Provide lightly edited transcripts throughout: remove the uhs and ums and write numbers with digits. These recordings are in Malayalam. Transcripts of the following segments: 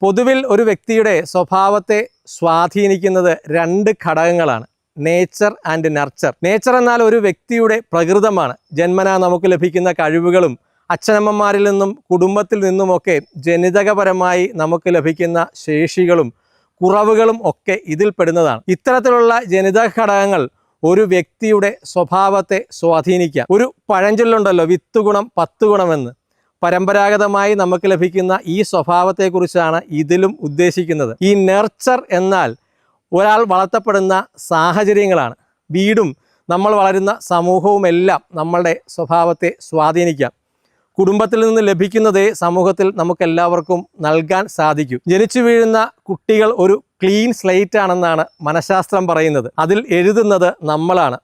പൊതുവിൽ ഒരു വ്യക്തിയുടെ സ്വഭാവത്തെ സ്വാധീനിക്കുന്നത് രണ്ട് ഘടകങ്ങളാണ്, നേച്ചർ ആൻഡ് നർച്ചർ. നേച്ചർ എന്നാൽ ഒരു വ്യക്തിയുടെ പ്രകൃതമാണ്. ജന്മനാ നമുക്ക് ലഭിക്കുന്ന കഴിവുകളും അച്ഛനമ്മമാരിൽ നിന്നും കുടുംബത്തിൽ നിന്നുമൊക്കെ ജനിതകപരമായി നമുക്ക് ലഭിക്കുന്ന ശേഷികളും കുറവുകളും ഒക്കെ ഇതിൽ പെടുന്നതാണ്. ഇത്തരത്തിലുള്ള ജനിതക ഘടകങ്ങൾ ഒരു വ്യക്തിയുടെ സ്വഭാവത്തെ സ്വാധീനിക്കാം. ഒരു പഴഞ്ചൊല്ലുണ്ടല്ലോ, വിത്ത് ഗുണം 10 ഗുണമെന്ന്. പരമ്പരാഗതമായി നമുക്ക് ലഭിക്കുന്ന ഈ സ്വഭാവത്തെക്കുറിച്ചാണ് ഇതിലും ഉദ്ദേശിക്കുന്നത്. ഈ നെർച്ചർ എന്നാൽ ഒരാൾ വളർത്തപ്പെടുന്ന സാഹചര്യങ്ങളാണ്. വീടും നമ്മൾ വളരുന്ന സമൂഹവുമെല്ലാം നമ്മളുടെ സ്വഭാവത്തെ സ്വാധീനിക്കാം. കുടുംബത്തിൽ നിന്ന് ലഭിക്കുന്നതേ സമൂഹത്തിൽ നമുക്കെല്ലാവർക്കും നൽകാൻ സാധിക്കൂ. ജനിച്ചു വീഴുന്ന കുട്ടികൾ ഒരു ക്ലീൻ സ്ലേറ്റ് ആണെന്നാണ് മനഃശാസ്ത്രം പറയുന്നത്. അതിൽ എഴുതുന്നത് നമ്മളാണ്.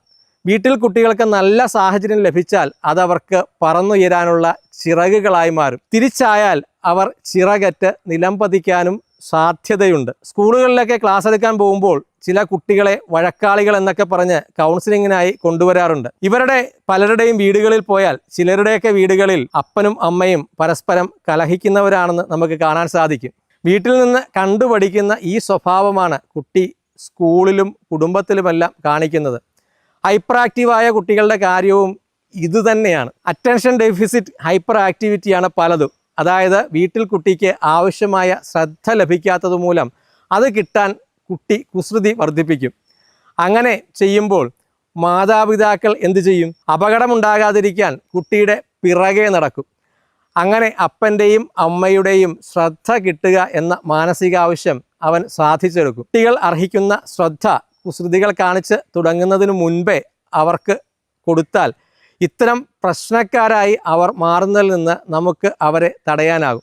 വീട്ടിൽ കുട്ടികൾക്ക് നല്ല സാഹചര്യം ലഭിച്ചാൽ അതവർക്ക് പറന്നുയരാനുള്ള ചിറകുകളായി മാറും. തിരിച്ചായാൽ അവർ ചിറകറ്റ് നിലം പതിക്കാനും സാധ്യതയുണ്ട്. സ്കൂളുകളിലൊക്കെ ക്ലാസ് എടുക്കാൻ പോകുമ്പോൾ ചില കുട്ടികളെ വഴക്കാളികൾ എന്നൊക്കെ പറഞ്ഞ് കൗൺസിലിങ്ങിനായി കൊണ്ടുവരാറുണ്ട്. ഇവരുടെ പലരുടെയും വീടുകളിൽ പോയാൽ ചിലരുടെയൊക്കെ വീടുകളിൽ അപ്പനും അമ്മയും പരസ്പരം കലഹിക്കുന്നവരാണെന്ന് നമുക്ക് കാണാൻ സാധിക്കും. വീട്ടിൽ നിന്ന് കണ്ടുപഠിക്കുന്ന ഈ സ്വഭാവമാണ് കുട്ടി സ്കൂളിലും കുടുംബത്തിലുമെല്ലാം കാണിക്കുന്നത്. ഹൈപ്പർ ആക്റ്റീവായ കുട്ടികളുടെ കാര്യവും ഇതുതന്നെയാണ്. അറ്റൻഷൻ ഡെഫിസിറ്റ് ഹൈപ്പർ ആക്ടിവിറ്റിയാണ് പലതും. അതായത് വീട്ടിൽ കുട്ടിക്ക് ആവശ്യമായ ശ്രദ്ധ ലഭിക്കാത്തത് മൂലം അത് കിട്ടാൻ കുട്ടി കുസൃതി വർദ്ധിപ്പിക്കും. അങ്ങനെ ചെയ്യുമ്പോൾ മാതാപിതാക്കൾ എന്തു ചെയ്യും? അപകടമുണ്ടാകാതിരിക്കാൻ കുട്ടിയുടെ പിറകെ നടക്കും. അങ്ങനെ അപ്പൻ്റെയും അമ്മയുടെയും ശ്രദ്ധ കിട്ടുക എന്ന മാനസികാവശ്യം അവൻ സാധിച്ചെടുക്കും. കുട്ടികൾ അർഹിക്കുന്ന ശ്രദ്ധ കുസൃതികൾ കാണിച്ച് തുടങ്ങുന്നതിന് മുൻപേ അവർക്ക് കൊടുത്താൽ ഇത്തരം പ്രശ്നക്കാരായി അവർ മാറുന്നതിൽ നിന്ന് നമുക്ക് അവരെ തടയാനാകും.